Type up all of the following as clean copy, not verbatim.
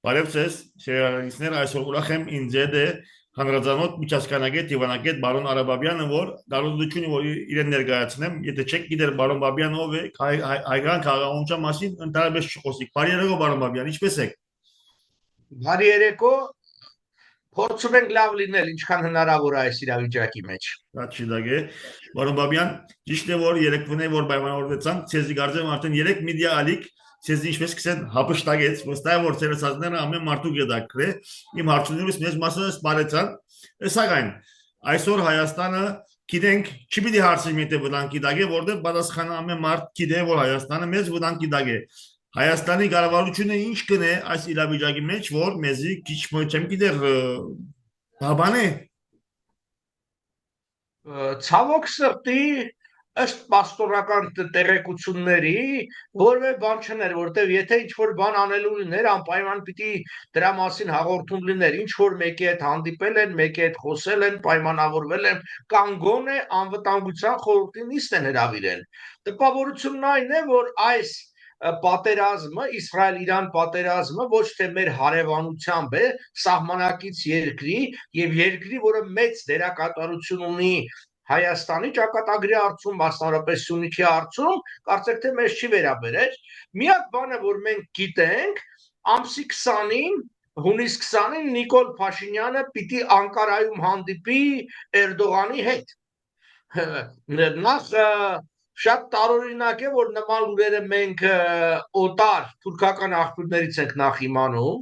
Բարև ձեզ, շեյարիստներ, այսօր ուրախ եմ ինձ հետ է հանրազանոթ միջազգանագետ Եվանակետ բարոն Արաբաբյանը, որ դարոդությունը որ իրեն ներկայացնեմ, եթե չեք գիտեր բարոն Բաբյանը ով է, հայկական քաղաքացիության մասին ընդհանրապես չխոսիկ։ Բարի երեկո բարոն Բաբյան, ինչպե՞ս եք։ Բարի երեկո, փորձում ենք լավ լինել, ինչքան հնարավոր է այս իրավիճակի մեջ։ Շատ շնորհակ է։ Բարոն Բաբյան, ճիշտ է որ երեկվան է որ պայմանավորվեցանք, ցեզի կարծեմ արդեն 3 մեդիա ալիք ցեզի ինչպես կսեն հապշտագեց, վստահ եմ որ ցերեսածները ամեն մարդու գետակրե, իմ հարցումներից մեծ մասը սպարեցան, սակայն այսօր Հայաստանը գիտենք, չպիտի հարցնի թե վտանգի տակ է, որտեղ պատասխանը ամեն մարդ գիտե որ Հայաստանը մեծ վտանգի տակ է։ Հայաստանի կառավարությունը ինչ կնե այս իրավիճակի մեջ, որ մեզի քիչ չեմ գիտեր բաբան է։ Ցավոք սրտի ըստ պաստորական տեղեկությունների որևէ բան չներ, որտեղ եթե ինչ-որ բան անելու լիներ, անպայման պիտի դրա մասին հաղորդում լիներ, ինչ-որ մեկի հետ հանդիպել են, մեկի հետ խոսել են, պայմանավորվել են, կամ գոնե անվտանգության խորհրդի նիստ են հրավիրել։ Տպավորությունն այն է, որ այս պատերազմը, Իսրայել-Իրան պատերազմը ոչ թե մեր հարևանությամբ է, սահմանակից երկրի եւ երկրի, որը մեծ դերակատարություն ունի Հայաստանի ճակատագրի հարցում, մասնավորապես Սյունիքի հարցում, կարծեք թե մեզ չի վերաբերել։ Միակ բանը, որ մենք գիտենք, ամսի 20-ին, հունիս 20-ին Նիկոլ Փաշինյանը պիտի Անկարայում հանդիպի Էրդողանի հետ։ Նախ շատ տարօրինակ է, որ նման լուրերը մենք օտար թուրքական աղբյուրներից ենք նախ իմանում։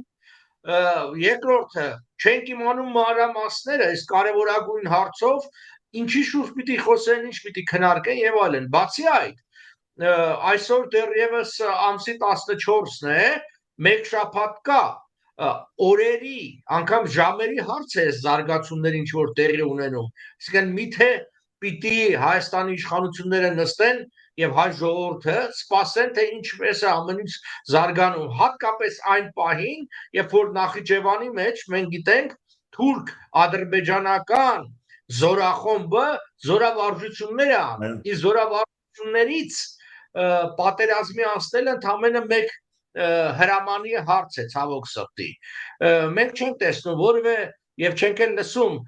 Երկրորդը, չենք իմանում մանրամասները այս կարևորագույն հարցով, ինչի շուրջ պիտի խոսեն, ինչ պիտի քննարկեն եւ այլն։ Բացի այդ, այսօր դեռևս ամսի 14-ն է, մեկ շաբաթ կա օրերի, անգամ ժամերի հարց է զարգացումներ ինչ որ տեղի ունենում։ Այսինքն միթե պիտի Հայաստանի իշխանությունները նստեն եւ հայ ժողովուրդը սպասեն թե ինչպես է ամեն ինչ զարգանում, հատկապես այն պահին, երբ որ Նախիջևանի մեջ մենք գիտենք թուրք-ադրբեջանական զորախումբը զորավարժություններ ան, իսկ զորավարժություններից պատերազմի անցնելը ընդամենը մեկ հրամանի հարց է, ցավոք սրտի։ Մենք չենք տեսնում որևէ եւ չենք էլ լսում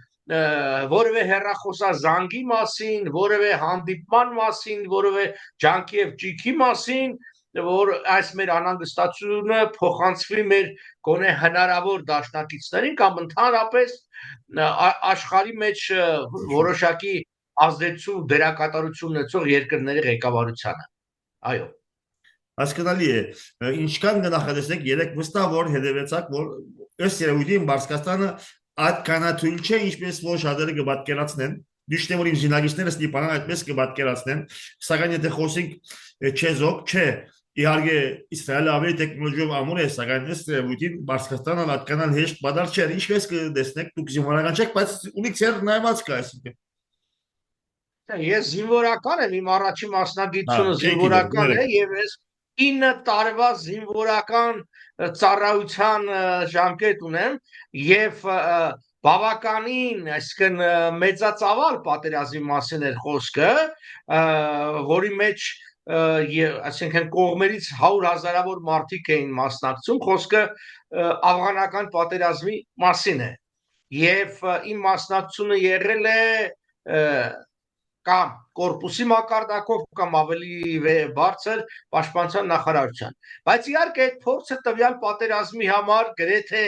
որևէ հերախոսազանգի մասին, որևէ հանդիպման մասին, որևէ ջանքի եւ ճիքի մասին, որ այս մեր անհանգստությունը փոխանցվի մեր գոնե հնարավոր դաշնակիցներին կամ ընդհանրապես աշխարհի մեջ որոշակի ազդեցություն դերակատարություն ունեցող երկրների ղեկավարությանը։ Այո։ Հասկանալի է, ինչքան կնախադեսեք, երեք վստահ որ հետևեցաք, որ ըստ երևույթին Բարսկաստանը այդքանաթույլ չէ, ինչպես որ շատերը կպատկերացնեն, դիշտ է որ իմ զինագիստները Ստիպանան այդպես կպատկերացնեն, սակայն եթե խոսենք չեզոք, չէ, իհարկե Իսրայելը ավելի տեխնոլոգիով ամուր է, սակայն ըստ երևույթին Բարսկաստանը այդքանալ հեշտ բադար չէ, ինչպես կտեսնեք, դուք զինվորական չեք, բայց ունիք ձեր նայված կա այսինքն։ Ես զինվորական եմ, իմ առաջին մասնագիտությունը զինվորական է եւ ես 9 տարվա զինվորական ծառայության ժամկետ ունեմ եւ բավականին, այսինքն մեծածավալ պատերազմի մասին էր խոսքը, որի մեջ այսինքն կողմերից 100,000-ավոր մարդիկ էին մասնակցում, խոսքը աֆղանական պատերազմի մասին է եւ իմ մասնակցությունը եղել է կամ կորպուսի մակարդակով կամ ավելի բարձր պաշտպանության նախարարության, բայց իհարկե այդ փորձը տվյալ պատերազմի համար գրեթե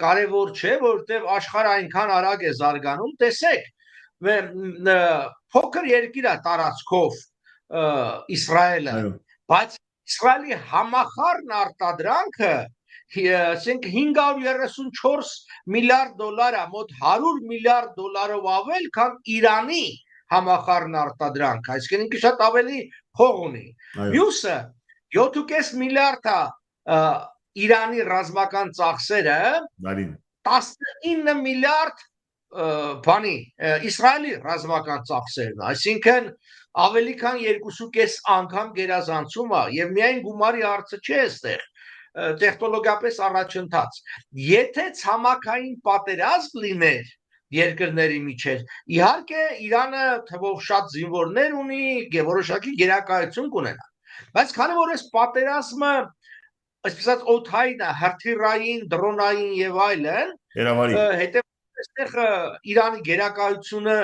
կարևոր չէ, որովհետև աշխարհը այնքան արագ է զարգանում, տեսեք, փոքր երկիր է տարածքով Իսրայելը, բայց Իսրայելի համախառն արտադրանքը ասենք 534 միլիարդ դոլար է, մոտ 100 միլիարդ դոլարով ավել, քան Իրանի համախառն արտադրանք, այսինքն ինքը շատ ավելի փող ունի։ Մյուսը 7.5 միլիարդ է Իրանի ռազմական ծախսերը, 19 միլիարդ բանի Իսրայելի ռազմական ծախսերն, այսինքն ավելի քան 2.5 անգամ գերազանցում է եւ միայն գումարի հարցը չէ այստեղ, տեխնոլոգիապես առաջընթաց։ Եթե ցամաքային պատերազմ լիներ երկրների միջև, իհարկե Իրանը թվով շատ զինվորներ ունի, որոշակի գերակայություն կունենա, բայց քանի որ այս պատերազմը այսպես օթային, հրթիռային, դրոնային եւ այլն, Երավարի։ հետեւաբար այստեղ Իրանի գերակայությունը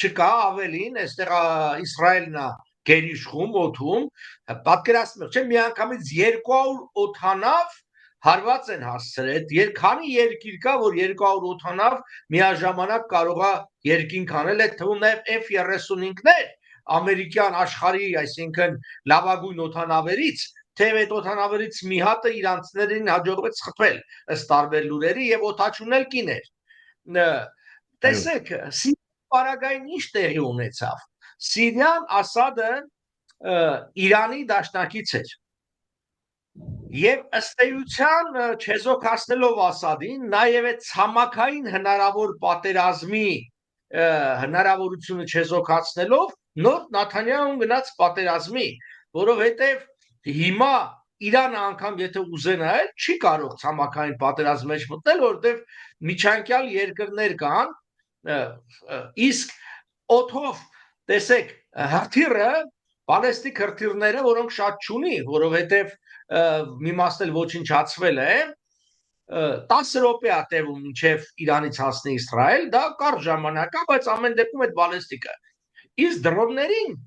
չկա, ավելին, այստեղ Իսրայելն է գերիշխում օթում, պատկերացնեք, չէ՞, միանգամից 200 օթանավ հարված են հասցրել, քանի երկիր կա, որ 200 օթանավ միաժամանակ կարող է երկինք անել, այդ թվում նաև F-35-ներ, ամերիկյան աշխարհի, այսինքն լավագույն օթանավերից, թեև այդ օթանավերից մի հատը իրանցիներին հաջողվեց խփել ըստ տարբեր լուրերի եւ օթաչունել կիներ։ Տեսեք, Սիրիայի պարագային ինչ տեղի ունեցավ։ Սիրիան Ասադը Իրանի դաշնակից էր։ Եվ ըստ էության չեզոքացնելով Ասադին, նաև այդ ցամաքային հնարավոր պատերազմի հնարավորությունը չեզոքացնելով, նոր Նաթանյահուն գնաց պատերազմի, որովհետև հիմա Իրանը անգամ եթե ուզենա էլ չի կարող ցամաքային պատերազմի մեջ մտնել, որովհետև միջանկյալ երկրներ կան, իսկ օթով տեսեք հրթիռը, բալեստիկ հրթիռները, որոնք շատ չունի, որովհետև մի մասն էլ ոչնչացվել է, 10 րոպե է տևում մինչև Իրանից հասնի Իսրայել, դա կարճ ժամանակ է, բայց ամեն դեպքում այդ բալեստիկը։ Իսկ դրոններին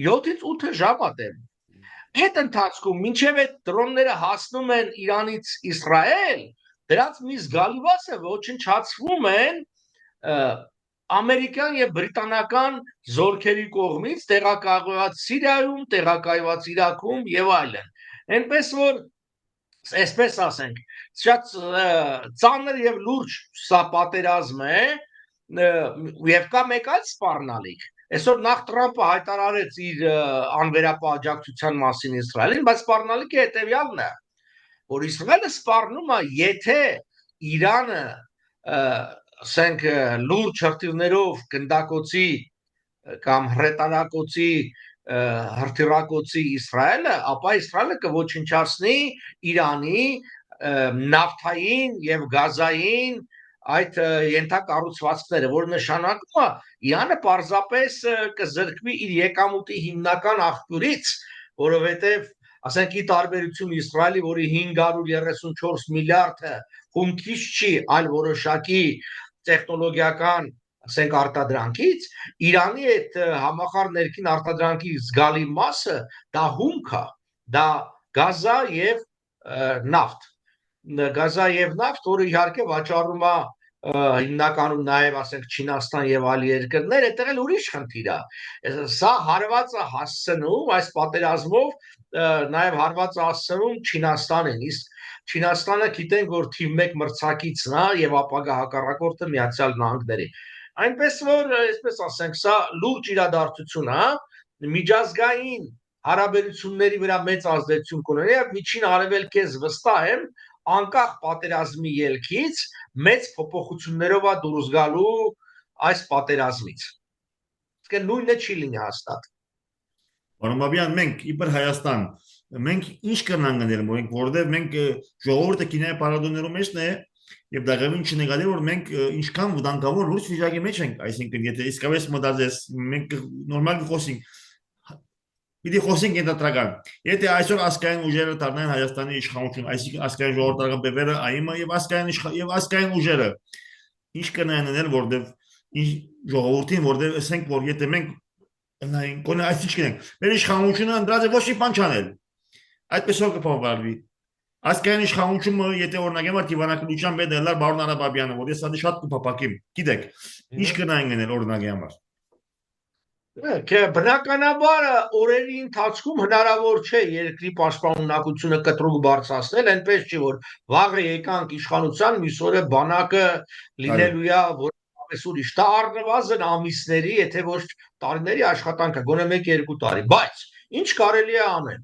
7-ից 8 ժամ է տևում։ Այդ ընթացքում մինչև այդ դրոնները հասնում են Իրանից Իսրայել, դրանց մի զգալի մասը ոչնչացվում են ամերիկյան եւ բրիտանական զորքերի կողմից, տեղակայված Սիրիայում, տեղակայված Իրաքում եւ այլն։ Այնպես որ, այսպես ասենք, շատ ծանր եւ լուրջ սա պատերազմ է, եւ կա մեկ այլ սպառնալիք։ Այսօր նախ Տրամպը հայտարարեց իր անվերապահ աջակցության մասին Իսրայելին, բայց սպառնալիքը հետեւյալն է, որ Իսրայելը սպառնում է, եթե Իրանը, ասենք, լուրջ հրթիռներով գնդակոծի կամ հրետանակոծի հրթիռակոծի Իսրայելը, ապա Իսրայելը կոչնչացնի Իրանի նավթային եւ գազային այդ ենթակառուցվածքները, որ նշանակում է Իրանը պարզապես կզրկվի իր եկամուտի հիմնական աղբյուրից, որովհետև ասենք ի տարբերություն Իսրայելի, որի 534 միլիարդը հումքիչ չի, այլ որոշակի տեխնոլոգիական, ասենք, արտադրանքից, Իրանի այդ համախառն ներքին արտադրանքի զգալի մասը դա հումք է, դա գազա եւ նավթ, որը իհարկե վաճառում է հիմնականում նաև ասենք Չինաստան եւ այլ երկրներ, այդտեղ էլ ուրիշ խնդիր է։ Սա հարվածը հասցնում այս պատերազմով նաև հարվածը հասցնում Չինաստանին, իսկ Չինաստանը գիտենք, որ թիվ 1 մրցակիցն է եւ ապագա հակառակորդը Միացյալ Նահանգների։ Այնպես որ, այսպես ասենք, սա լուրջ իրադարձություն է, միջազգային հարաբերությունների վրա մեծ ազդեցություն կունենա եւ միջին արևելք ես վստահ եմ անկախ պատերազմի ելքից մեծ փոփոխություններով է դուրս գալու այս պատերազմից։ Իսկ նույնը չի լինի հաստատ։ Պարոն Բաբյան, մենք իբր Հայաստան, մենք ինչ կնանք գնել, որովհետև մենք ժողովուրդը կինոյի պարադոներում մեջն է եւ դակավին չնկատի, որ մենք ինչքան վտանգավոր լուրջ վիճակի մեջ ենք, այսինքն եթե իսկապես մտածես, մենք նորմալ խոսենք Պիտի խոսենք ենթադրական։ Եթե այսօր ազգային ուժերը դառնան Հայաստանի իշխանություն, այսինքն ազգային ժողովրդական բևերը, ԱԻՄ-ը եւ ազգային ուժերը, ինչ կնային անել, որտեվ ժողովրդին, որտեվ ասենք, որ եթե մենք գոնե այսինչ կնենք, մեր իշխանությունը ընդրած է ոչ մի բան չանել։ Այդպես որ կփոխվի։ Ազգային իշխանությունը, եթե օրինակ եմ դիվանագիտության պետ դեռ բարոն Արաբաբյանը, որ ես դա շատ կփապակեմ, գիտեք, ինչ կնային անել օրինակի համար։ Բնականաբար օրերի ընթացքում հնարավոր չէ երկրի պաշտպանունակությունը կտրուկ բարձրացնել, այնպես չի որ վաղը եկանք իշխանության, մյուս օրը բանակը լինելու է որպես ուրիշ, դա առնվազն ամիսների, եթե ոչ տարիների աշխատանք է, գոնե 1-2 տարի, բայց ինչ կարելի է անել։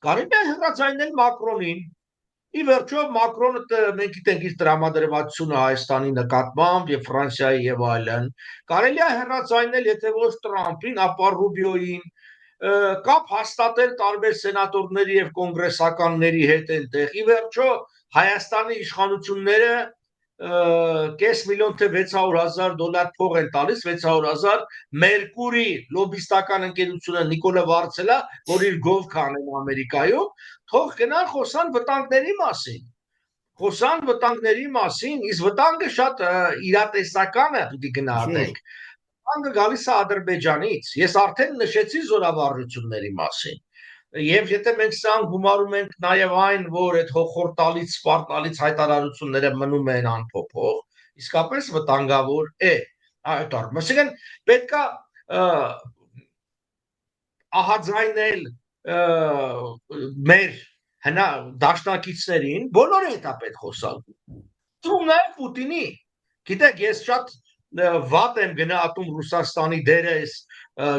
Կարելի է հեռացնել Մակրոնին։ Ի վերջո Մակրոնը մենք գիտենք իր տրամադրվածությունը Հայաստանի նկատմամբ եւ Ֆրանսիայի եւ այլն։ Կարելի է հեռացնել, եթե ոչ Տրամփին, ապա Ռուբիոյին, կապ հաստատել տարբեր սենատորների եւ կոնգրեսականների հետ այնտեղ։ Ի վերջո Հայաստանի իշխանությունները կես միլիոն թե 600,000 դոլար փող են տալիս, 600,000 Մերկուրի լոբիստական ընկերությունը Նիկոլա Վարցելա, որ իր գովքը անեն Ամերիկայում, թող գնան խոսան վտանգների մասին։ Խոսան վտանգների մասին, իսկ վտանգը շատ իրատեսական է, դուք գնահատենք։ Վտանգը գալիս է Ադրբեջանից։ Ես արդեն նշեցի զորավարժությունների մասին։ Եվ եթե մենք սան գումարում ենք նաև այն, որ այդ հոխորտալից, սպարտալից հայտարարությունները մնում են անփոփոխ, իսկապես վտանգավոր է այդ առումով։ Այսինքն պետքա ահաձայնել մեր հնա դաշնակիցներին, բոլորը հետ է պետք խոսալ։ Դու նաև Պուտինի։ Գիտեք, ես շատ վատ եմ գնահատում Ռուսաստանի դերը,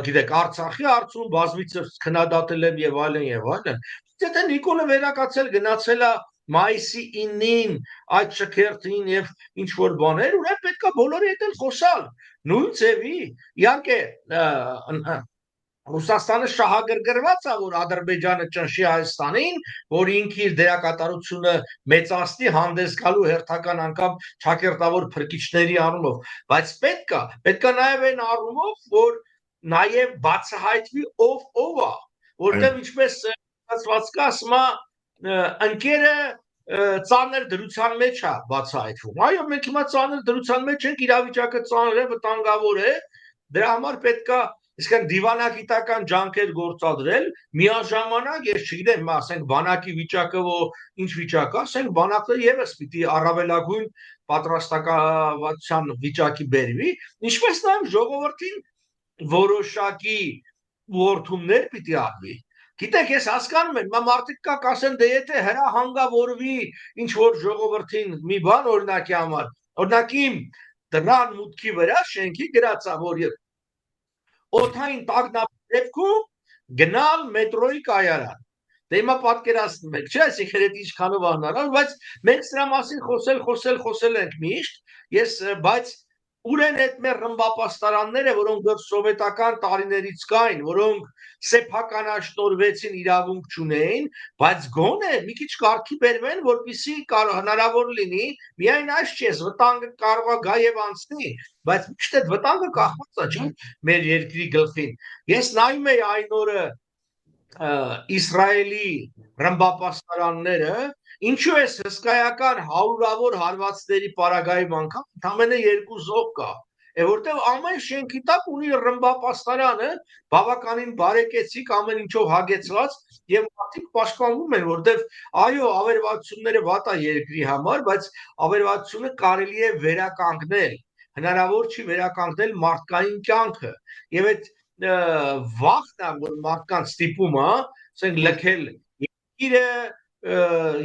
գիտեք, Արցախի հարցում բազմիցս քննադատել եմ եւ այլն եւ այլն։ Եթե Նիկոլը վերակացել գնացել է մայիսի 9-ին այդ շքերթին եւ ինչ որ բաներ, ուրեմն պետքա բոլորի հետ խոսալ։ Նույն ձևի, իհարկե, Ռուսաստանը շահագրգռված է, որ Ադրբեջանը ճնշի Հայաստանին, որ ինքը իր դերակատարությունը մեծացնի հանդես գալու հերթական անգամ ճակերտավոր փրկիչների առումով, բայց պետքա նաև այն առումով, որ նաև բացահայտվի ով է, որտեղ ինչպես ասվածքը ասում է, ընկերը ծանր դրության մեջ է բացահայտվում։ Այո, մենք հիմա ծանր դրության մեջ ենք, իրավիճակը ծանր է, վտանգավոր է, դրա համար պետքա Իսկան դիվանագիտական ջանքեր գործադրել, միաժամանակ ես չգիտեմ, ասենք բանակի վիճակը ինչ վիճակ է, ասենք բանակը եւս պիտի առավելագույն պատրաստակամության վիճակի բերվի, ինչպես նաեւ ժողովրդին որոշակի ուղղորդումներ պիտի արվի։ Գիտեք, ես հասկանում եմ, մարդիկ կասեն, դե եթե հրահանգավորվի ինչ որ ժողովրդին մի բան օրինակի համար, օրինակ իմ դրան մուտքի վրա շենքի գրած է, որ օթային տագնապետքում գնալ մետրոյի կայարան։ Դե հիմա պատկերացնում եք, չէ՞, այսինքն այդ ինչքանով անհնարին, բայց մենք սրա մասին խոսել ենք միշտ, բայց ուր են այդ մեր ռմբապաստարանները, որոնք դեռ սովետական տարիներից կային, որոնք սեփականաշնորհվեցին, իրավունք չունեին, բայց գոնե մի քիչ կարգի բերվեն, որպեսզի հնարավոր լինի, միայն այս չէ, վտանգը կարող է գա եւ անցնի, բայց միշտ այդ վտանգը կախված է, չէ՞, մեր երկրի գլխին։ Ես նայում եի այն օրը Իսրայելի ռմբապաստարանները, ինչու է հսկայական հարյուրավոր հարվածների պարագայում անգամ ընդամենը 2 զոհ կա, որտեղ ամեն շենքի տակ ունի ռմբապաստարանը, բավականին բարեկեցիկ, ամեն ինչով հագեցված եւ մարդիկ պաշտպանվում են, որտեղ այո, ավերվածությունները վատ է երկրի համար, բայց ավերվածությունը կարելի է վերականգնել, հնարավոր չի վերականգնել մարդկային կյանքը եւ այդ վախն է, որ մարդկանց ստիպում է, ասենք լքել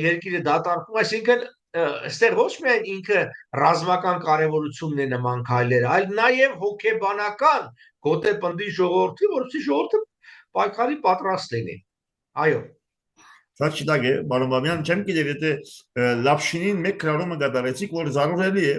երկիրը դատարկում, այսինքն այստեղ ոչ միայն ինքը ռազմական կարևորությունն է նման քայլերը, այլ նաև հոգեբանական գոտե պնդի ժողովրդի, որովհետեւ ժողովուրդը պայքարի պատրաստ լինի։ Այո։ Շատ շնորհակ է, պարոն Բաբյան, չեմ գիտեր, եթե Լապշինին մեկ քրարումը կատարեցիք, որ զարուրելի է,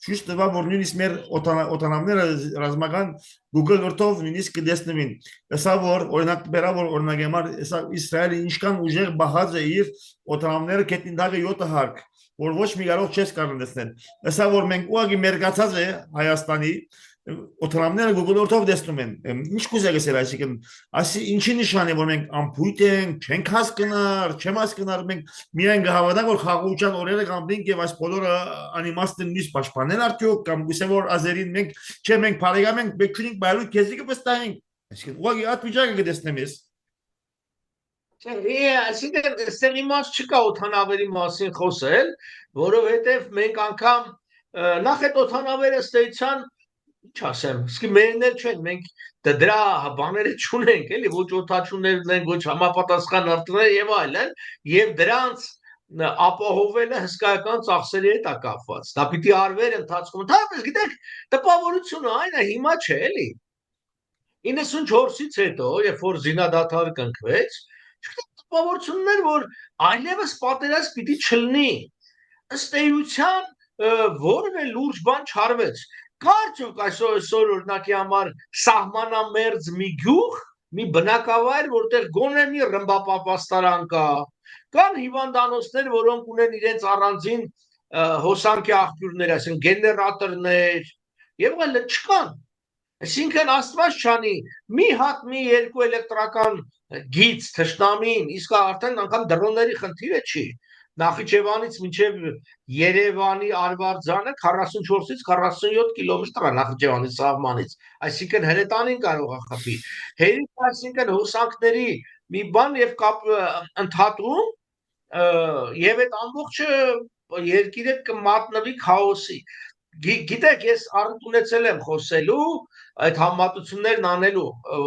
շուտ տվա, որ նույնիսկ մեր օտանավները ռազմական Google Earth-ով նույնիսկ կտեսնվին։ Հեսա որ օրինակ բերա որ օրինակ համար հեսա Իսրայելը ինչքան ուժեղ բախած է իր օտանավները կետնին դակը 7 հարկ, որ ոչ մի կարող չես կարող տեսնել։ Հեսա որ մենք ուղղակի մերկացած է Հայաստանի օտանավները Google Earth-ով տեսնում են։ Ինչ կուզեք ասել, այսինքն, ասի ինչի նշան է, որ մենք ամփույթ ենք, չենք հասկնար, չեմ հասկնար, մենք միայն կհավատանք, որ խաղաղության օրերը կամբնենք եւ այս բոլորը անիմաստն միշտ պաշտպանել արդյոք կամ գուցե որ ազերին մենք չէ մենք բարեկամ ենք, բեկնիկ բայլու քեզիկը վստահենք։ Այսինքն, ուղղակի այդ վիճակը կտեսնեմ ես։ Այսինքն, այստեղ իմաստ չկա օտանավերի մասին խոսել, որովհետեւ մենք անգամ նախ այդ օտանավերը ստեյցան ինչ ասեմ, իսկ մերն էլ չեն, մենք դրա բաները չունենք, էլի, ոչ օթաչուներ ունենք, ոչ համապատասխան արտներ եւ այլն, եւ դրանց ապահովելը հսկայական ծախսերի հետ է կապված։ Դա պիտի արվեր ընթացքում։ Ընդհանրապես գիտեք, տպավորությունը այն է, հիմա չէ, էլի։ 94-ից հետո, երբ որ զինադադարը կնքվեց, տպավորությունն էր, որ այլևս պատերազմ պիտի չլինի։ Ըստ էության որևէ լուրջ բան չարվեց։ Կարծում այսօր օրինակի համար սահմանամերձ մի գյուղ, մի բնակավայր, որտեղ գոնե մի ռմբապաստարան կա, կան հիվանդանոցներ, որոնք ունեն իրենց առանձին հոսանքի աղբյուրներ, այսինքն գեներատորներ եւ այլն չկան։ Այսինքն Աստված չանի մի հատ մի երկու էլեկտրական գիծ թշնամին, իսկ արդեն անգամ դրոնների խնդիրը չի։ Նախիջևանից մինչև Երևանի Արվարձանը 44-ից 47 կիլոմետր է Նախիջևանի սահմանից, այսինքն հրետանին կարող է խփի։ Հերիք այսինքն հոսանքների մի բան եւ կապ ընդհատում եւ այդ ամբողջը երկիրը կմատնվի քաոսի։ Գիտեք, ես առիթ ունեցել եմ խոսելու այդ համատություններն անելու,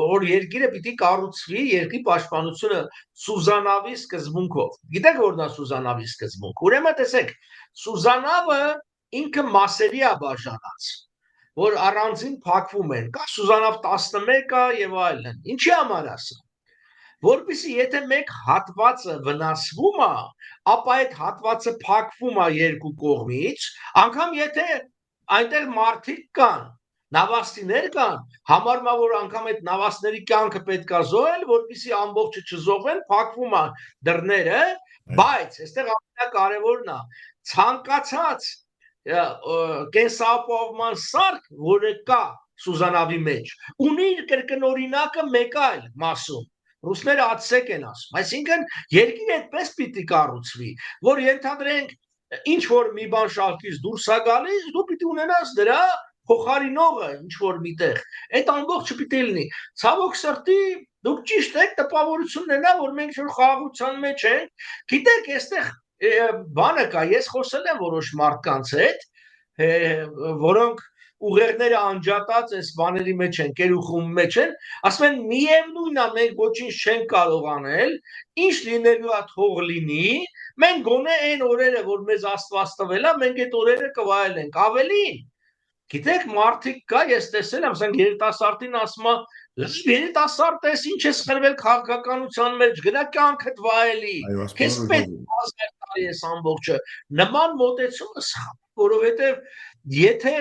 որ երկիրը պիտի կառուցվի երկրի պաշտպանությունը Սուզանավի սկզբունքով։ Գիտեք որն է Սուզանավի սկզբունք։ Ուրեմն տեսեք, Սուզանավը ինքը մասերի է բաժանած, որ առանձին փակվում են։ Կա Սուզանավ 11-ը եւ այլն։ Ինչի համար է սա։ Որպեսզի եթե մեկ հատվածը վնասվում է, ապա այդ հատվածը փակվում է երկու կողմից, անգամ եթե այնտեղ մարդիկ կան, նավաստիներ կան, համարում է որ անգամ այդ նավաստների կյանքը պետք է զոհել, որպեսզի ամբողջը չզոհվեն, փակվում է դռները, բայց այստեղ ամենակարևորն է, ցանկացած կենսապահովման սարք, որը կա Սուզանավի մեջ, ունի իր կրկնօրինակը մեկ այլ մասում։ Ռուսները ացեք են ասում, այսինքն երկիրը այդպես պիտի կառուցվի, որ ենթադրենք ինչ որ մի բան շարքից դուրս է գալիս, դու պիտի ունենաս դրա փոխարինողը ինչ որ միտեղ։ Այդ ամբողջը պիտի լինի։ Ցավոք սրտի դուք ճիշտ եք, տպավորությունն է, որ մենք շուտ խաղաղության մեջ ենք։ Գիտեք, այստեղ բանը կա, ես խոսել եմ որոշ մարդկանց հետ, որոնք ուղերները անջատած այս բաների մեջ են, կերուխում մեջ են, ասում են միևնույնն է, մենք ոչինչ չենք կարող անել, ինչ լինելու է թող լինի, մենք գոնե այն օրերը, որ մեզ Աստված տվել է, մենք այդ օրերը կվայելենք, ավելին։ Գիտեք, մարդիկ կա, ես տեսել եմ, ասենք երիտասարդին ասում է, երիտասարդ ես, ինչ ես խրվել քաղաքականության մեջ, գնա կյանքդ վայելի, քեզ պետք է տալի ես ամբողջը։ Նման մոտեցումը սխալ, որովհետև եթե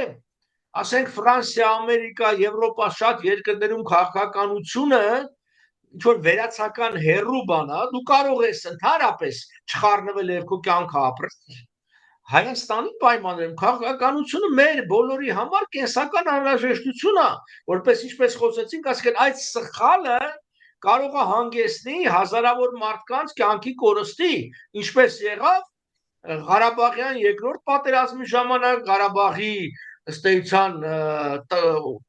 ասենք Ֆրանսիա, Ամերիկա, Եվրոպա շատ երկրներում քաղաքականությունը ինչ որ վերացական հերրու բան է, դու կարող ես ընդհանրապես չխառնվել երկու կյանքը ապրել։ Հայաստանի պայմաններում քաղաքականությունը մեր բոլորի համար կենսական անհրաժեշտություն է, որպես ինչպես խոսեցինք, ասենք այդ սխալը կարող է հանգեցնի հազարավոր մարդկանց կյանքի կորստի, ինչպես եղավ Ղարաբաղյան երկրորդ պատերազմի ժամանակ Ղարաբաղի ըստ էության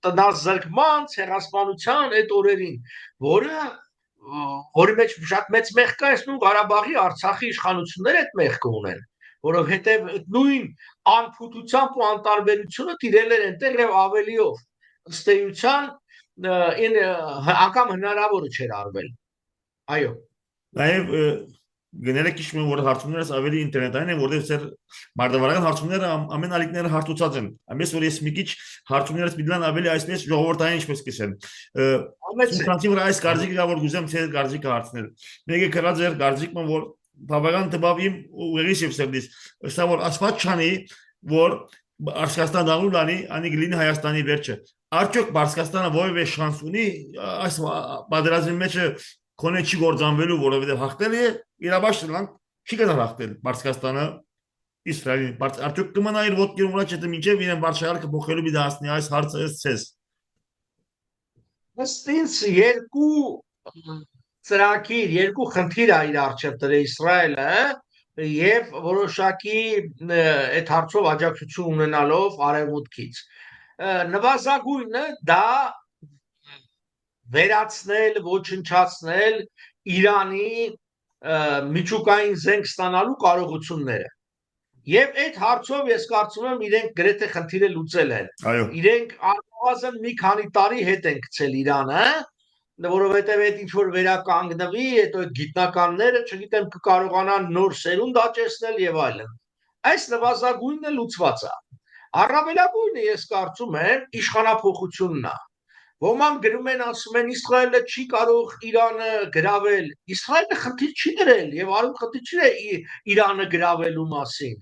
տնազրկման, ցեղասպանության այդ օրերին, որի մեջ շատ մեծ մեղք կա, այսնում Ղարաբաղի, Արցախի իշխանությունները այդ մեղքը ունեն, որովհետև նույն անփութությամբ ու անտարբերությունը տիրել էր այնտեղ եւ ավելիով, ըստ էության անգամ հնարավորը չէր արվել։ Այո։ Նաև գներեք իշխում որ հարցումներս ավելի ինտերնետային են, որտեղ ծեր մարդավարական հարցումները ամեն ալիքները հարթուցած են։ Ամենից որ ես մի քիչ հարցումներս միդլան ավելի այսպես ժողովրդային ինչպես կսեմ։ Սուքանցի որ այս կարծիքը կա որ գուզեմ ցեր կարծիքը հարցնել։ Մեկը գրած էր կարծիքը որ բավական տպավիմ ուղեղից եւ սերդից։ Ըստ որ ասված չանի որ Արցախստան դառնալի անի գլինի Հայաստանի վերջը։ Արդյոք Բարսկաստանը որևէ շանս ունի այս պատերազմի մեջ Քոնե չի գործանվելու, որովհետև հաղթել է իրավաշրջան, չի գնալ հաղթել Բարսկաստանը Իսրայելին, արդյոք կմնա իր ոտքի վրա չէ մինչև իրեն վարշավը փոխելու մի դասնի այս հարցը ցես։ Ըստ ինձ երկու ծրագիր, երկու խնդիր է իր առջև դրել Իսրայելը եւ որոշակի այդ հարցով աջակցություն ունենալով արևմուտքից։ Նվազագույնը դա վերացնել, ոչնչացնել Իրանի միջուկային զենք ստանալու կարողությունները։ Եվ այդ հարցով ես կարծում եմ իրենք գրեթե խնդիրը լուծել են։ Իրենք առնվազն մի քանի տարի հետ են գցել Իրանը, որովհետև այդ ինչ որ վերականգնվի, այդ գիտնականները, չգիտեմ, կկարողանան նոր սերունդ աճեցնել եւ այլն։ Այս նվազագույնը լուծված է։ Առավելագույնը ես կարծում եմ իշխանափոխությունն է։ Ոմանք գրում են ասում են Իսրայելը չի կարող Իրանը գրավել։ Իսրայելը խնդիր չի դրել եւ արում խնդիր չի Իրանը գրավելու մասին։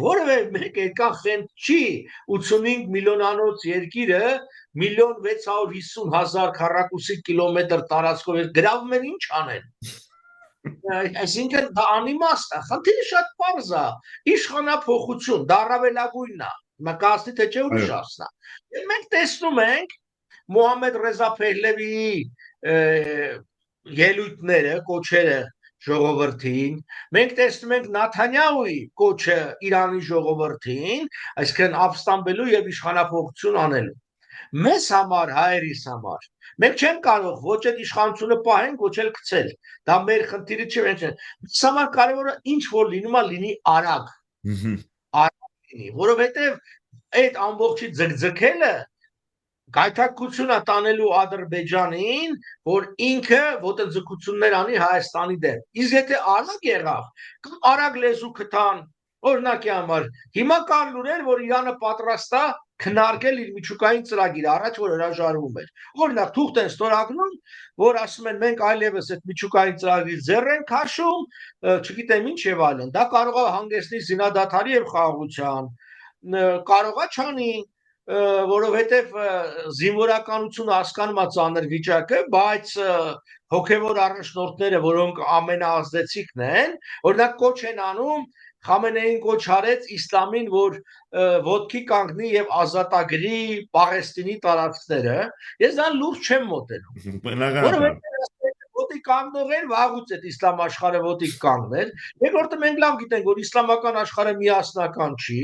Որևէ մեկ եկա խենթ չի 85 միլիոնանոց երկիրը 1.650.000 քառակուսի կիլոմետր տարածքով գրավում են ինչ անեն։ Այսինքն դա անիմաստ է։ Խնդիրը շատ պարզ է։ Իշխանափոխություն, դա առավելագույնն է։ Մկասի թե չէ ուրիշ ասնա։ Մենք տեսնում ենք Մոհամեդ Ռեզա Փեհլևիի ելույթները, կոչերը ժողովրդին, մենք տեսնում ենք Նաթանյահուի կոչը Իրանի ժողովրդին, այսինքն ապստամբելու եւ իշխանապողություն անելու։ Մեզ համար, հայերիս համար, մենք չենք կարող ոչ այդ իշխանությունը պահենք, ոչ էլ գցել։ Դա մեր խնդիրը չէ, մենք չենք։ Մեզ համար կարևորը ինչ որ լինում է լինի արագ։ Արագ լինի, որովհետեւ այդ ամբողջի ձգձգելը գայթակղություն է տանելու Ադրբեջանին, որ ինքը ոտնձգություններ անի Հայաստանի դեմ։ Իսկ եթե արագ եղավ, կամ արագ լեզու կտան, օրինակի համար, հիմա կան լուրեր, որ Իրանը պատրաստ է քննարկել իր միջուկային ծրագիրը, առաջ որ հրաժարվում էր։ Օրինակ թուղթ են ստորագրում, որ ասում են մենք այլևս այդ միջուկային ծրագրի ձեռ ենք քաշում, չգիտեմ ինչ եւ այլն։ Դա կարող է հանգեցնել զինադադարի եւ խաղաղության, կարող է չանի, որովհետեւ զինվորականությունը հասկանում է ծանր վիճակը, բայց հոգեվոր առաջնորդները, որոնք ամենաազդեցիկն են, օրինակ կոչ են անում Խամենեին կոչ արեց իսլամին, որ ոտքի կանգնի եւ ազատագրի Պաղեստինի տարածքները։ Ես դա լուրջ չեմ մոտենում։ Որովհետեւ ոտքի կանգնողեն վաղուց այդ իսլամ աշխարհը ոտքի կանգնել։ Երկրորդը մենք լավ գիտենք, որ իսլամական աշխարհը միասնական չի։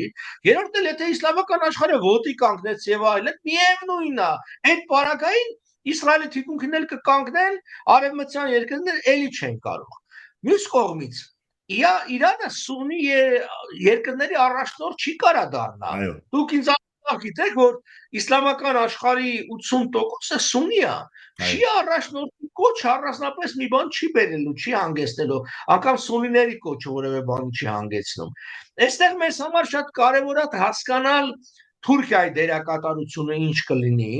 Երրորդը, եթե իսլամական աշխարհը ոտքի կանգնեց եւ այլն, միևնույնն է, այդ պարագային Իսրայելը թիկունքն էլ կկանգնեն, արևմտյան երկրները էլի չեն կարող։ Մյուս կողմից Իրանը սուննի երկրների առաջնորդ չի կարա դառնա։ Դուք ինձ գիտեք, որ իսլամական աշխարհի 80%-ը սուննի է։ Չի առաջնորդի կոչ առանձնապես մի բան չի բերելու, չի հանգեցնելու, անգամ սուննիների կոչը որևէ բանի չի հանգեցնում։ Այստեղ մեզ համար շատ կարևոր է հասկանալ Թուրքիայի դերակատարությունը ինչ կլինի,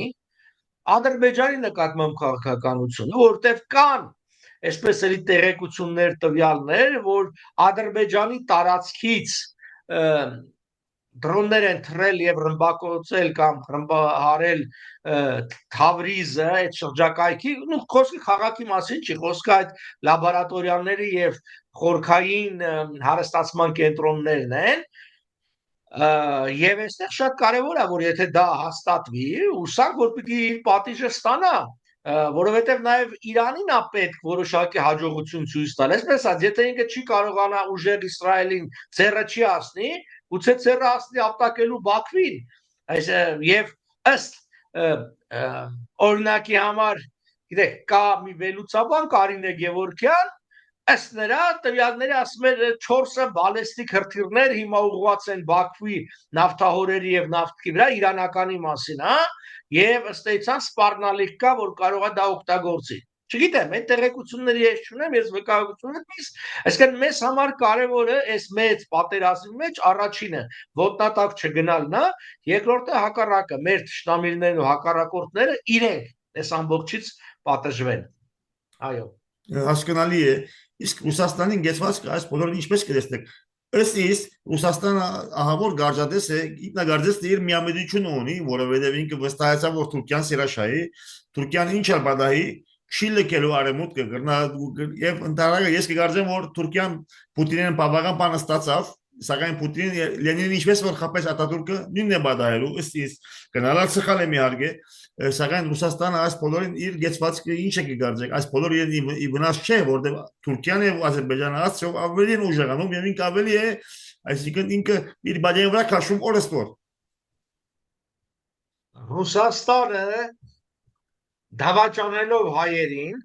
Ադրբեջանի նկատմամբ քաղաքականությունը, որտեղ կան այսպես էլի տեղեկություններ տվյալներ, որ Ադրբեջանի տարածքից դրոններ են թռել եւ ռմբակոծել կամ ռմբահարել Թավրիզը, այդ շրջակայքի, խոսքը քաղաքի մասին չի, խոսքը այդ լաբորատորիաների եւ խորքային հարստացման կենտրոններն են։ Եվ այստեղ շատ կարևոր է, որ եթե դա հաստատվի, ուսանք որ պիտի պատիժը ստանա, որովհետև նաև Իրանին է պետք որոշակի հաջողություն ցույց տալ։ Այսպես ասած, եթե ինքը չի կարողանա ուժեղ Իսրայելին ծերը չի հասնի, գուցե ծերը հասնի ապտակելու Բաքվին։ Եվ ըստ օրինակի համար, գիտեք, կա մի վերլուծաբան Կարինե Գևորգյան, ըստ նրա տվյալների ասում էր 4 բալեստիկ հրթիռներ հիմա ուղղված են Բաքվի նավթահորերի եւ նավթքի վրա իրանականի մասին, հա, եւ ըստ էության սպառնալիք կա, որ կարող է դա օգտագործի։ Չգիտեմ, այդ տեղեկությունների ես չունեմ, ես վկայություն եմ, այսինքն մեզ համար կարևորը այս մեծ պատերազմի մեջ առաջինը ոտնատակ չգնալն է, երկրորդը հակառակը, մեր թշնամիներն ու հակառակորդները իրենք այս ամբողջից պատժվեն։ Այո։ Հասկանալի է, իսկ Ռուսաստանին գեցված այս բոլորը ինչպես կտեսնեք։ Ըստ իս Ռուսաստանը ահավոր գարժադես է, ինքնագարժեստ իր միամտությունը ունի, որովհետև ինքը վստահեցավ, որ Թուրքիան սիրաշահի, Թուրքիան ինչ էլ բադահի, չի լքելու արևմուտքը գրնա եւ ընդհանրապես ես կգարձեմ, որ Թուրքիան Պուտինին բավական բան ստացավ, սակայն Պուտինին Լենինին ինչպես որ խփեց Ատատուրկը նույնն է բադահելու, ըստ իս գնալալ սխալ է միարգե, սակայն Ռուսաստանը այս բոլորին իր գեցվածքը ինչ է կգարձեք, այս բոլորը ի վնաս չէ, որտեղ Թուրքիան եւ Ադրբեջանը ասում ավելի են ուժեղանում եւ ինքը ավելի է, այսինքն ինքը իր բաժանի վրա քաշում օրստոր։ Ռուսաստանը դավաճանելով հայերին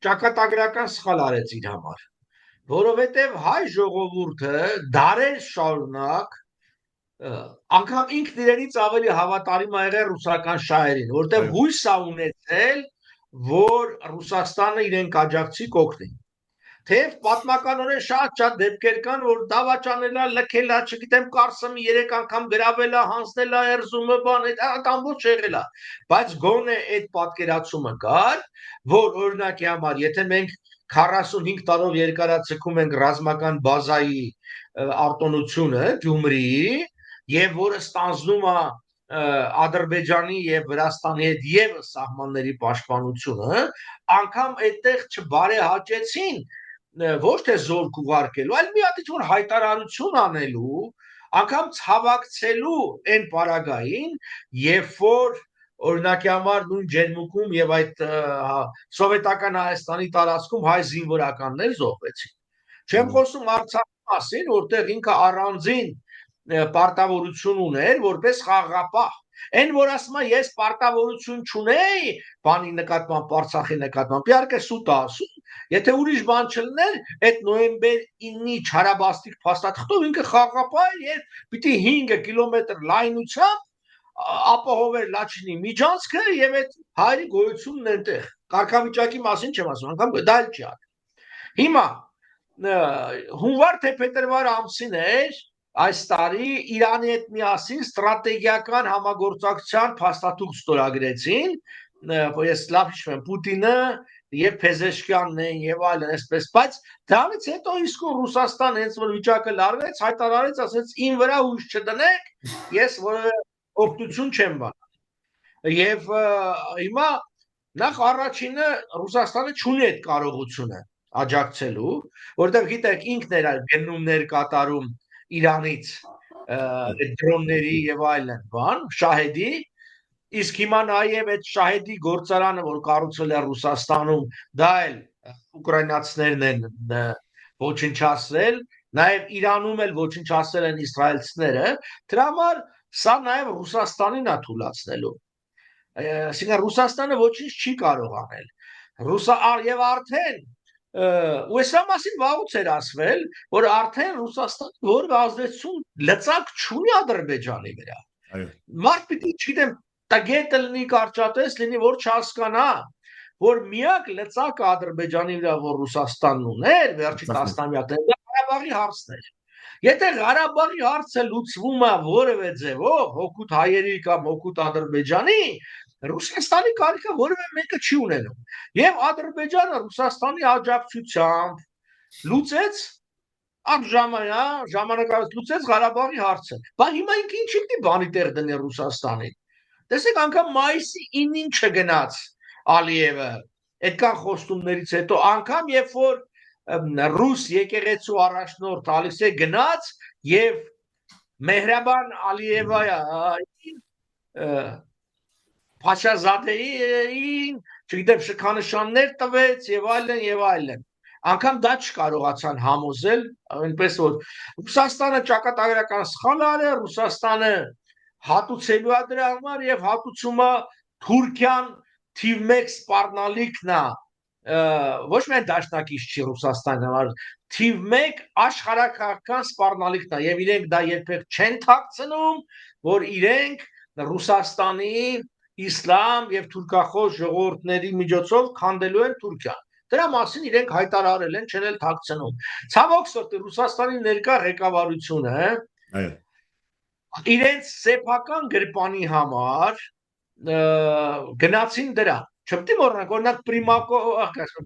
ճակատագրական սխալ արեց իր համար, որովհետև հայ ժողովուրդը դարեր շարունակ անգամ ինքն իրենից ավելի հավատարիմ ա եղել ռուսական շահերին, որտեղ հույս ա ունեցել, որ Ռուսաստանը իրեն կաջակցի կօգնի։ Թեև պատմականորեն շատ դեպքեր կան, որ դավաճանելա, լքելա, չգիտեմ, Կարսմի 3 անգամ գրավելա, հանձնելա Էրզրումը, բան, այդ ամբողջ եղել է, բայց գոնե այդ պատկերացումը կար, որ օրինակի համար, եթե մենք 45 տարով երկարացքում ենք ռազմական բազայի արտոնությունը Գյումրիի, եւ որը ստանձնում է Ադրբեջանի եւ Վրաստանի հետ եւս սահմանների պաշտպանությունը, անգամ այդտեղ չբարեհաճեցին ոչ թե զորք ուղարկելու, այլ մի հատ ինչ-որ հայտարարություն անելու, անգամ ցավակցելու այն պարագային, երբ որ օրինակի համար նույն Ջերմուկում եւ այդ սովետական Հայաստանի տարածքում հայ զինվորականներ զոհվեցին։ Չեմ խոսում Արցախի մասին, որտեղ ինքը առանձին պարտավորություն ուներ որպես խաղաղապահ։ Այն որ ասում է ես պարտավորություն չունեի բանի նկատմամբ Արցախի նկատմամբ, իհարկե սուտ է ասում, եթե ուրիշ բան չլներ, այդ նոյեմբեր 9-ի չարաբաստիկ փաստաթղթով ինքը խաղաղապահ էր եւ պիտի 5 կիլոմետր լայնությամբ ապահոver Լաչինի միջանցքը եւ այդ հայերի գոյությունն այնտեղ։ Կարգավիճակի մասին չեմ ասում, անգամ դա էլ չի արել։ Հիմա հունվար թե փետրվար ամսին էր այս տարի Իրանի հետ միասին ստրատեգիական համագործակցության փաստաթուղթ ստորագրեցին, ես լավ հիշում եմ, Պուտինը եւ Փեզեշքյանն են եւ այլն, այսպես, բայց դրանից հետո իսկույն Ռուսաստան հենց որ վիճակը լարվեց, հայտարարեց, ասեց ին վրա հույս չդնեք, ես որևէ օգնություն չեմ բանել։ Եվ հիմա նախ առաջինը Ռուսաստանը չունի այդ կարողությունը աջակցելու, որտեղ գիտեք ինքն էր գնումներ կատարում Իրանից դրոնների եւ այլն բան, շահեդի, իսկ հիմա նաեւ այդ շահեդի գործարանը, որ կառուցել է Ռուսաստանում, դա էլ ուկրաինացիներն են ոչնչացրել, նաեւ Իրանում էլ ոչնչացրել են իսրայելցիները, դրա համար սա նաեւ Ռուսաստանին է թույլատնելու։ Այսինքն Ռուսաստանը ոչինչ չի կարող անել։ Եվ արդեն ու այս մասին վաղուց էր ասվել, որ արդեն Ռուսաստանը որևէ ազդեցություն լծակ չունի Ադրբեջանի վրա։ Մարդ պիտի, չգիտեմ, տագետը լինի կարճատես լինի, որ չհասկանա, որ միակ լծակը Ադրբեջանի վրա, որ Ռուսաստանն ուներ վերջի տասնամյակներում, դա Ղարաբաղի հարցն էր։ Եթե Ղարաբաղի հարցը լուծվում է որևէ ձևով, հօգուտ հայերի կամ հօգուտ Ադրբեջանի, Ռուսաստանի կարիքը որևէ մեկը չի ունենում։ Եվ Ադրբեջանը Ռուսաստանի աջակցությամբ լուծեց ժամանակավոր լուծեց Ղարաբաղի հարցը։ Բայց հիմա ինքը ինչ ինքնի բանի տեղ դնի Ռուսաստանին։ Տեսեք, անգամ մայիսի 9-ին չգնաց Ալիևը այդքան խոստումներից հետո, անգամ երբ որ ռուս եկեղեցու առաջնորդ Ալիքսեյ գնաց եւ Մեհրաբան Ալիևային Փաշազադեին, չգիտեմ, շքանշաններ տվեց եւ այլն, անգամ դա չկարողացան համոզել, այնպես որ Ռուսաստանը ճակատագրական սխալ արել, Ռուսաստանը հատուցելու է դրա համար եւ հատուցումը Թուրքիան թիվ 1 սպառնալիքն է, ոչ միայն դաշնակից չի Ռուսաստանի համար, թիվ 1 աշխարհակահաղական սպառնալիքն է եւ իրենք դա երբեք չեն թաքցնում, որ իրենք Ռուսաստանի իսլամ եւ թուրքախոս ժողովուրդների միջոցով քանդելու են Թուրքիան։ Դրա մասին իրենք հայտարարել են, չեն էլ թաքցնում։ Ցավոք սրտի Ռուսաստանի ներկա ղեկավարությունը իրենց սեփական գրպանի համար գնացին դրա։ Չպետք է մոռանանք, օրինակ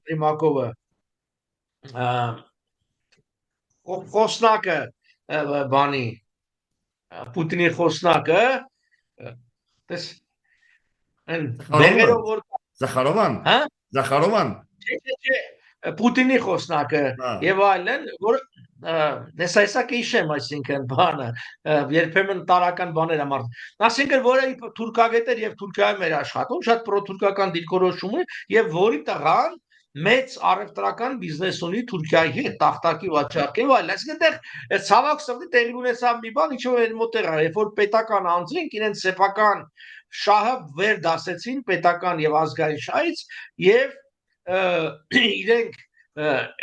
Պրիմակովը խոսնակը բանի Պուտինի խոսնակը տես Զախարովան, հա? Զախարովան, Պուտինի խոսնակը եւ այլն, որ նեսայսակի իշեմ, այսինքն բանը, երբեմն տարական բաներ ամառ։ Այսինքն, որը թուրքագետեր եւ Թուրքիայում էր աշխատում, շատ պրոթուրքական դիրքորոշում է եւ որի տղան մեծ առևտրական բիզնես ունի Թուրքիայի հետ, տախտակի վաճառքով, այլ այսինքն այդտեղ ցավոք սրտի տեղի ունեցավ մի բան, ինչը որ մոտեղ է, երբ որ պետական անձինք իրենց սեփական շահը վեր դասեցին պետական եւ ազգային շահից եւ իրենք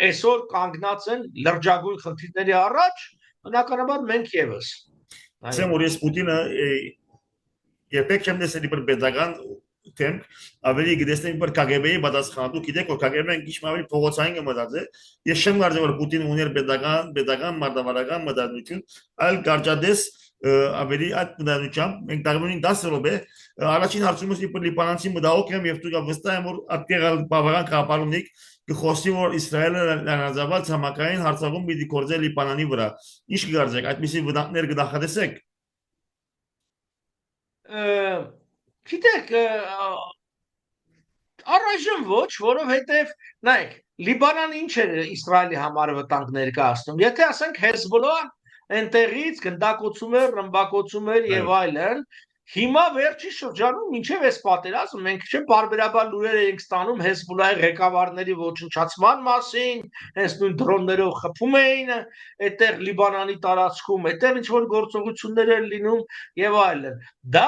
այսօր կանգնած են լրջագույն խնդիրների առաջ, բնականաբար մենք եւս։ Ասեմ որ ես Պուտինը երբեք չեմ տեսել իբր պետական թեմ, ավելի գտեսնեմ իբր KGB-ի պատասխանատու, գիտեք որ KGB-ն քիչ ավելի փողոցային կմտածե։ Ես չեմ կարծում որ Պուտինը ուներ պետական մարտավարական մտածություն, այլ կարճատես ավելի այդ մտածությամբ մենք տարբերին 10 րոպե առաջին հարցումս իբր լիբանանցի մտահոգ եմ եւ դուք վստահ եմ որ ատկեղալ բավական կապարունիկ կխոսի որ Իսրայելը լանազավալ ցամաքային հարցակում պիտի կործե Լիբանանի վրա։ Ինչ կգարձեք, այդպիսի վտանգներ կնախատեսեք։ Գիտեք, առայժմ ոչ, որովհետեւ նայեք, Լիբանանը ինչ է Իսրայելի համար վտանգ ներկայացնում։ Եթե ասենք Հեզբոլլահ այնտեղից գնդակոծում էր, ռմբակոծում էր եւ այլն, Հիմա վերջի շրջանում մինչև այս պատերազմը մենք չէ բարբերաբար լուրեր ենք ստանում Հեզբոլլահի ղեկավարների ոչնչացման մասին, հենց նույն դրոններով խփում էին այդտեղ Լիբանանի տարածքում, այդտեղ ինչ որ գործողություններ են լինում եւ այլն։ Դա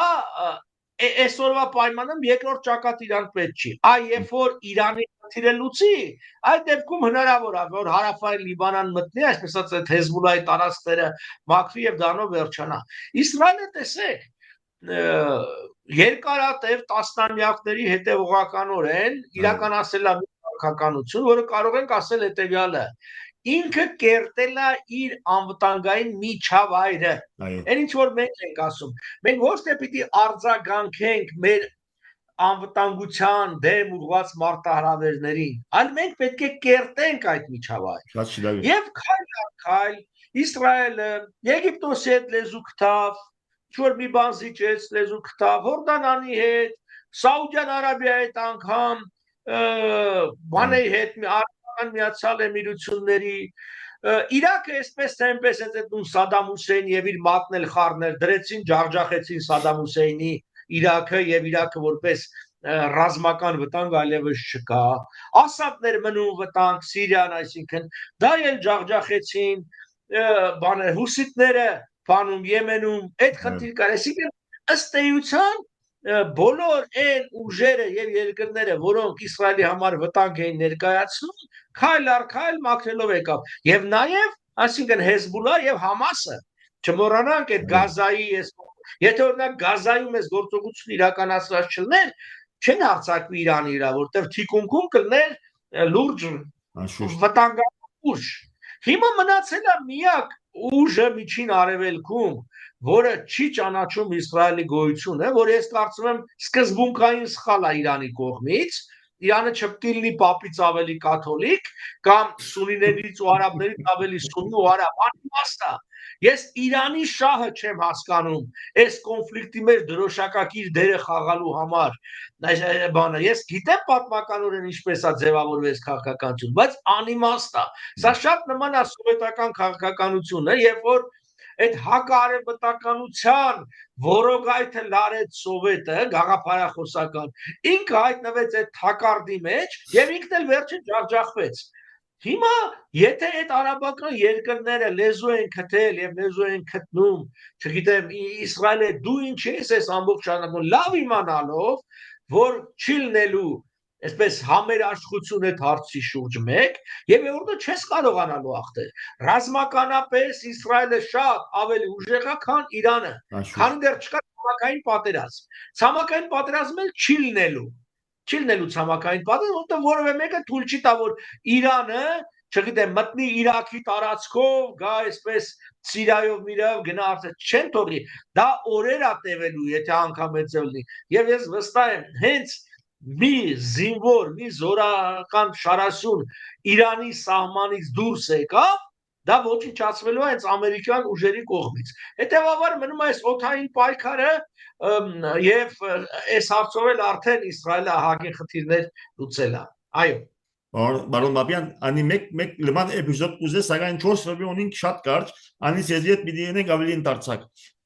այսօրվա պայմանում երկրորդ ճակատ իրան պետք չի։ Երբ որ Իրանի խնդիրը լուծի, այդ դեպքում հնարավոր է որ հարավային Լիբանան մտնի, այսպես ասած այդ Հեզբոլլահի տարածքները մաքրի եւ դառնով վերջանա։ Իսրայելը տեսեք երկարատև տասնամյակների հետևողականորեն իրականացել է մի քաղաքականություն, որը կարող ենք ասել հետևյալը. ինքը կերտել է իր անվտանգային միջավայրը։ Այն ինչ որ մենք ենք ասում, մենք ոչ թե պիտի արձագանքենք մեր անվտանգության դեմ ուղղված մարտահրավերներին, այլ մենք պետք է կերտենք այդ միջավայրը։ Եվ քայլ առ քայլ Իսրայելը Եգիպտոսի հետ լեզու գտավ, որ մի բան զիջեց լեզու գտավ, Հորդանանի հետ, Սաուդյան Արաբիայի հետ անգամ, բանի հետ Միացյալ Էմիրությունների, Իրաքը այսպես թե այնպես այդ Սադամ Հուսեյնի եւ իր մատնել խառնել դրեցին, ջախջախեցին Սադամ Հուսեյնի Իրաքը եւ Իրաքը որպես ռազմական վտանգ այլևս չկա։ Ասադներ մնում վտանգ Սիրիան, այսինքն դա էլ ջախջախեցին բաներ հուսիտները բանում Եմենում այդ խնդիր կար, այսինքն ըստ էության բոլոր այն ուժերը եւ երկրները, որոնք Իսրայելի համար վտանգ էին ներկայացնում, քայլ առ քայլ մաքրելով եկավ։ Եվ նաեւ, այսինքն Հեզբոլլահ եւ Համասը, չմոռանանք այդ Գազայի, եթե օրինակ Գազայում այս գործողությունը իրականացված չլներ, չեն հարձակվի Իրանի վրա, որտեղ թիկունքում կլներ լուրջ վտանգավոր ուժ։ Հիմա մնացել է միակ ուժը միջին արևելքում, որը չի ճանաչում Իսրայելի գոյությունը, որ ես կարծում եմ սկզբունքային սխալ է Իրանի կողմից, Իրանը չպետք է լինի պապից ավելի կաթոլիկ կամ սունիներից ու արաբներից ավելի սուննի ու արաբ, անիմաստ է։ Ես Իրանի շահը չեմ հասկանում այս կոնֆլիկտի մեջ դրոշակակիր դերը խաղալու համար։ Ես գիտեմ պատմականորեն ինչպես է ձևավորվեց քաղաքականություն, բայց անիմաստ է։ Սա շատ նման է սովետական քաղաքականությունը, երբ որ այդ հակարևմտականության որոգայթը լարեց սովետը գաղափարախոսական, ինքը հայտնվեց այդ թակարդի մեջ եւ ինքն էլ վերջին ջախջախվեց։ Հիմա եթե այդ արաբական երկրները լեզու են գտել եւ լեզու են գտնում, չգիտեմ, Իսրայելը դու ինչ ես այս ամբողջ ժամանակում լավ իմանալով, որ չի լինելու այսպես համերաշխություն այդ հարցի շուրջ մեկ եւ որտեղ չես կարողանալու ախտել ռազմականապես Իսրայելը շատ ավելի ուժեղ է, քան Իրանը, քան դեռ չկա ցամաքային պատերազմ։ Ցամաքային պատերազմ էլ չի լինելու ցամաքային պատերազմ, որտեղ որևէ մեկը թույլ չի տա, որ Իրանը, չգիտեմ, մտնի Իրաքի տարածքով, գա այսպես Սիրիայով միրավ գնա արդեն չեն թողի։ Դա օրեր է տևելու, եթե անգամ էդ լինի։ Եվ ես վստահ եմ, հենց մի զինվոր, մի զորական շարասյուն Իրանի սահմանից դուրս եկավ, դա ոչնչացվելու է հենց ամերիկյան ուժերի կողմից։ Հետևաբար մնում է այս օդային պայքարը եւ այս հարցով էլ արդեն Իսրայելը ահագին խնդիրներ լուծել է։ Այո։ Բարոն Բաբյան, անի մեկ լման էպիզոդ ուզե, սակայն 4 րոպե ունենք շատ կարճ, անի սեզի հետ պիտի ենենք ավելի ընդարձակ։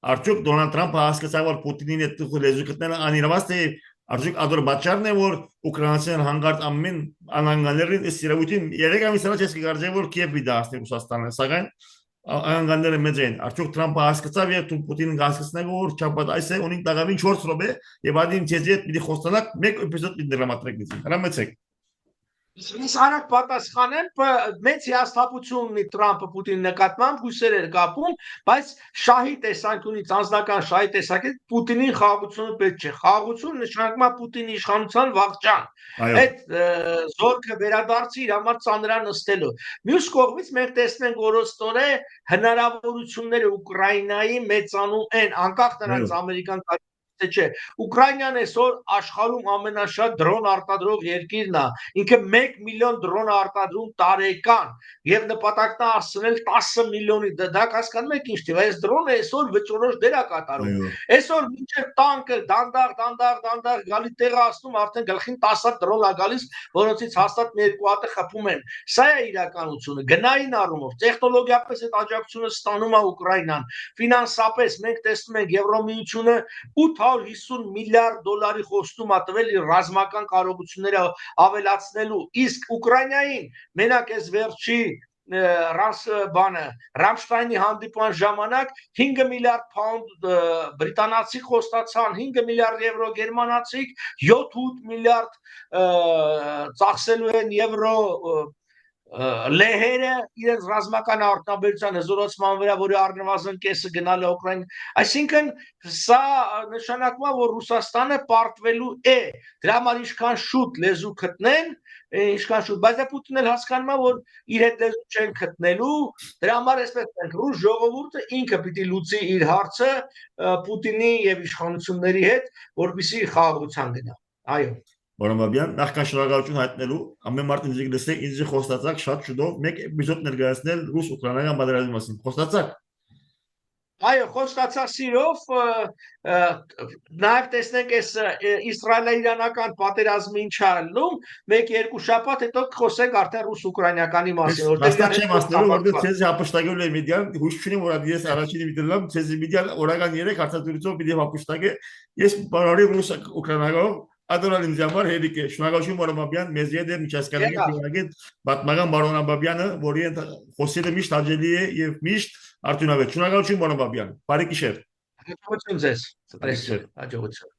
Արդյոք Դոնալդ Թրամփը հասկացավ, որ Պուտինին հետ լեզու գտնելը անիրավաստ է, արդյոք ադորբաճարն է, որ ուկրաինացիան հանգարտ ամեն անանգաններին ըստ իրավունքին 3 ամիս առաջ ես կգարձել, որ Կիև պիտի հասնի Ռուսաստանը, սակայն անանգանները մեծ են։ Արդյոք Թրամփը հասկացավ եւ Պուտինին հասկացնել, որ չափած այս է ունենք տաղավին 4 րոպե եւ adin ցեզի հետ պիտի խոստանանք մեկ էպիզոդ պիտի դրամատրենք դիցին։ Հրամեցեք։ Ես արագ պատասխանեմ, մեծ հիասթափություն ունի Թրամփը Պուտինի նկատմամբ, հույսեր էր կապում, բայց շահի տեսանկյունից, անձնական շահի տեսանկյունից Պուտինին խաղաղությունը պետք չէ։ Խաղաղություն նշանակում է Պուտինի իշխանության վաղճան։ Այդ զորքը վերադարձի իր համար ծանրանստելու։ Մյուս կողմից մենք տեսնենք օրոստորե հնարավորությունները Ուկրաինայի մեծանում են, անկախ նրանց ամերիկան թե չէ։ Ուկրաինան այսօր աշխարհում ամենաշատ դրոն արտադրող երկիրն է։ Ինքը 1 միլիոն դրոն արտադրում տարեկան եւ նպատակն է հասցնել 10 միլիոնի։ Դա հասկանում եք ինչ թիվ։ Այս դրոնը այսօր վճռորոշ դեր է կատարում։ Այսօր մինչև տանկը դանդաղ գալի տեղը ասում արդեն գլխին 10 հատ դրոն է գալիս, որոնցից հաստատ մի երկու հատը խփում են։ Սա է իրականությունը։ Գնային առումով, տեխնոլոգիապես այդ աջակցությունը ստանում է Ուկրաինան։ Ֆինանսապես մենք տեսնում ենք Եվրոմիությունը 850 միլիարդ դոլարի խոստում է տվել իր ռազմական կարողությունները ավելացնելու, իսկ Ուկրաինային մենակ այս վերջի Ռամշտայնի հանդիպման ժամանակ 5 միլիարդ պաունդ բրիտանացի խոստացան, 5 միլիարդ եվրո գերմանացի, 7-8 միլիարդ ծախսելու են եվրո լեհերը իրենց ռազմական արտադրության հզորացման վրա, որի առնվազն կեսը գնալ է Ուկրաինա։ Այսինքն սա նշանակում է, որ Ռուսաստանը պարտվելու է։ Դրա համար ինչքան շուտ լեզու գտնեն, ինչքան շուտ, բայց Պուտինն էլ հասկանում է, որ իր հետ լեզու չեն գտնելու, դրա համար այսպես ենք, ռուս ժողովուրդը ինքը պիտի լուծի իր հարցը Պուտինի եւ իշխանությունների հետ, որպեսզի խաղաղության գնա։ Այո։ Պարոն Բաբյան, նախքան շնորհակալություն հայտնելու, ամեն մարդ ինձ գտեսեք, ինձ խոստացաք շատ շուտով մեկ էպիզոդ ներկայացնել ռուս-ուկրաինական պատերազմի մասին։ Խոստացաք։ Այո, խոստացա սիրով, նաև տեսնենք այս իսրայելо-իրանական պատերազմը ինչ է ալնում, 1-2 շաբաթ հետո խոսենք արդեն ռուս-ուկրաինականի մասին, որտեղ չեմ ասնելու, որտեղ ցեզի հապշտակել է մեդիան, հույս չունեմ, որ ես առաջինը դիտելամ, ցեզի մեդիան օրական 3 հարցադրությամբ պիտի հապշտակե, ես բարի ռուս-ուկրաինական Ադորալ ինձ համար հերիք է։ Շնորհակալություն Պարոն Բաբյան, մեզ հետ միջազգային դիվանագետ պատմական Պարոն Բաբյանը, որի հետ խոսելը միշտ հաճելի է եւ միշտ արդյունավետ։ Շնորհակալություն Պարոն Բաբյան։ Բարի գիշեր։ Հաջողություն ձեզ։ Հաջողություն։